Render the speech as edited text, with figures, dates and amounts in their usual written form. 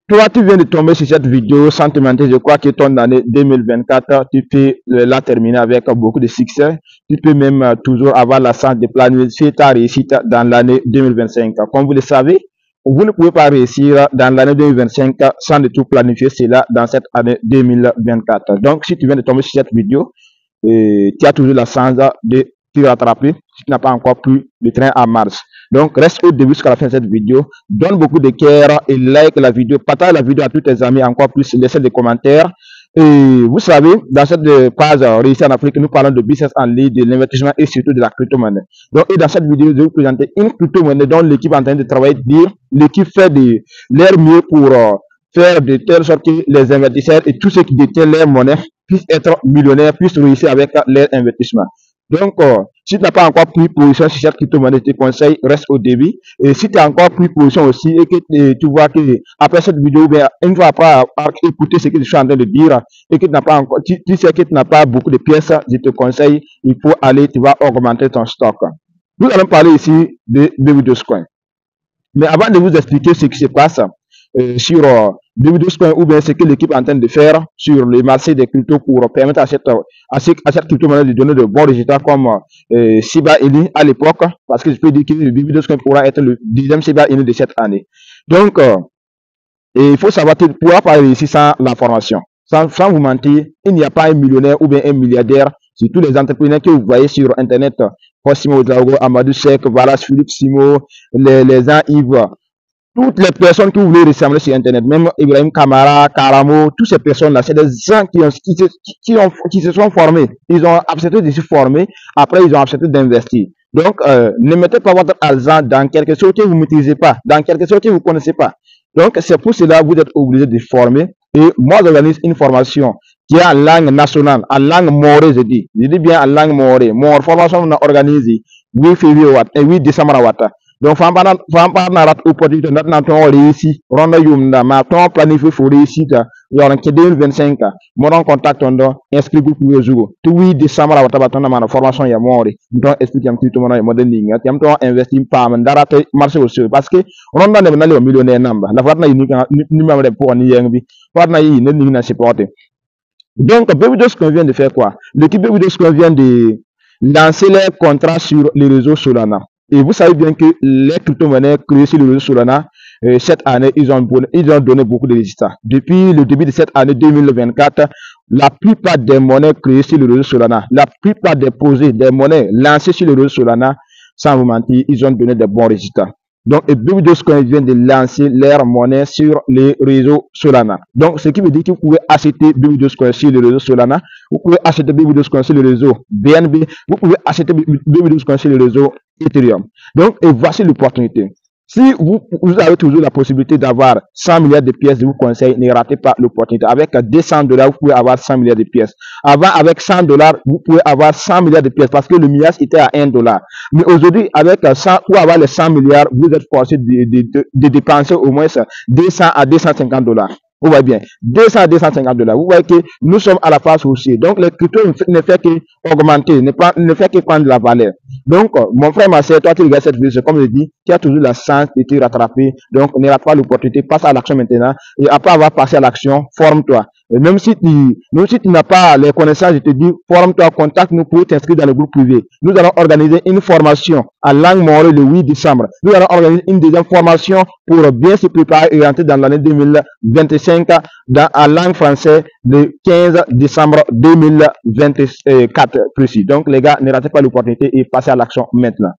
Toi, tu viens de tomber sur cette vidéo sans te mentir. Je crois que ton année 2024, tu peux la terminer avec beaucoup de succès. Tu peux même toujours avoir la chance de planifier ta réussite dans l'année 2025. Comme vous le savez, vous ne pouvez pas réussir dans l'année 2025 sans de tout planifier cela dans cette année 2024. Donc, si tu viens de tomber sur cette vidéo, tu as toujours la chance de te rattraper si tu n'as pas encore pris le train à Mars. Donc, reste au début jusqu'à la fin de cette vidéo. Donne beaucoup de cœur et like la vidéo. Partage la vidéo à tous tes amis. Encore plus, laissez des commentaires. Et vous savez, dans cette page Réussir en Afrique, nous parlons de business en ligne, de l'investissement et surtout de la crypto-monnaie. Donc, et dans cette vidéo, je vais vous présenter une crypto-monnaie dont l'équipe est en train de travailler, l'équipe fait de leur mieux pour faire de telle sorte que les investisseurs et tous ceux qui détiennent leur monnaie puissent être millionnaires, puissent réussir avec leur investissement. Donc, si tu n'as pas encore pris position sur cette crypto-monnaie, je te conseille, reste au début. Et si tu as encore pris position aussi et que tu vois que après cette vidéo, bien, une fois après écouter ce que je suis en train de dire et que tu n'as pas encore, tu sais que tu n'as pas beaucoup de pièces, je te conseille, il faut aller, tu vas augmenter ton stock. Nous allons parler ici de Dogecoin. Mais avant de vous expliquer ce qui se passe sur Dogecoin ou bien ce que l'équipe est en train de faire sur le marché des cryptos pour permettre à cette crypto-monnaie de donner de bons résultats comme Shiba Inu à l'époque, parce que je peux dire que le Dogecoin pourra être le 10e Shiba Inu de cette année. Donc, il faut savoir que tu ne pourras pas réussir sans la formation. Sans vous mentir, il n'y a pas un millionnaire ou bien un milliardaire. C'est tous les entrepreneurs que vous voyez sur Internet, Cosimo Drago, Amadou Sek, Valas, Philippe Simo, les gens Yves, toutes les personnes que vous voulez ressembler sur Internet, même Ibrahim Kamara, Karamo, toutes ces personnes-là, c'est des gens qui se sont formés. Ils ont accepté de se former, après ils ont accepté d'investir. Donc, ne mettez pas votre argent dans quelque chose que vous ne maîtrisez pas, dans quelque chose que vous ne connaissez pas. Donc, c'est pour cela que vous êtes obligé de former. Et moi, j'organise une formation qui est en langue nationale, en langue morée, je dis bien en langue morée. Mon formation, on a organisé 8 février et 8 décembre. Donc, faut pas narat opportunité n'a ton réussi ronda yumna ma ton planifié pour réussir yoran ke 2025 mon contact on do inscrit groupe le jour tout 8 décembre wata batona ma formation ya mori donc explique un petit peu mon modèle ninga tiam to investir pas man dara te marché aussi parce que ronda ne na le millionnaire number la fatna ni ma pour ni yang bi fatna yi ne ni na supporter. Donc Baby Dogecoin vient de faire quoi? L'équipe Baby Dogecoin vient de lancer les contrats sur les réseaux Solana. Et vous savez bien que les crypto-monnaies créées sur le réseau Solana, cette année, ils ont donné beaucoup de résultats. Depuis le début de cette année 2024, la plupart des monnaies créées sur le réseau Solana, la plupart des projets, des monnaies lancées sur le réseau Solana, sans vous mentir, ils ont donné de bons résultats. Donc, Baby Dogecoin vient de lancer leur monnaie sur les réseaux Solana. Donc, ce qui veut dire que vous pouvez acheter Baby Dogecoin sur le réseau Solana, vous pouvez acheter Baby Dogecoin sur le réseau BNB, vous pouvez acheter Baby Dogecoin sur le réseau Ethereum. Donc, et voici l'opportunité. Si vous avez toujours la possibilité d'avoir 100 milliards de pièces, je vous conseille, ne ratez pas l'opportunité. Avec 200 $, vous pouvez avoir 100 milliards de pièces. Avant, avec 100 $, vous pouvez avoir 100 milliards de pièces parce que le milliard était à 1 $. Mais aujourd'hui, avec 100, pour avoir les 100 milliards, vous êtes forcé de dépenser au moins 200 à 250 $. Vous voyez bien, 200 à 250 $. Vous voyez que nous sommes à la phase haussière. Donc, les cryptos ne fait qu'augmenter, ne fait que prendre de la valeur. Donc, mon frère, ma soeur, toi, tu regardes cette vidéo, comme je dis, tu as toujours la chance de te rattraper. Donc, ne rate pas l'opportunité, passe à l'action maintenant. Et après avoir passé à l'action, forme-toi. Et même si tu n'as pas les connaissances, je te dis, forme-toi, contacte-nous pour t'inscrire dans le groupe privé. Nous allons organiser une formation en langue morée le 8 décembre. Nous allons organiser une deuxième formation pour bien se préparer et rentrer dans l'année 2025 en langue française le 15 décembre 2024 précis. Donc, les gars, ne ratez pas l'opportunité et passez à l'action maintenant.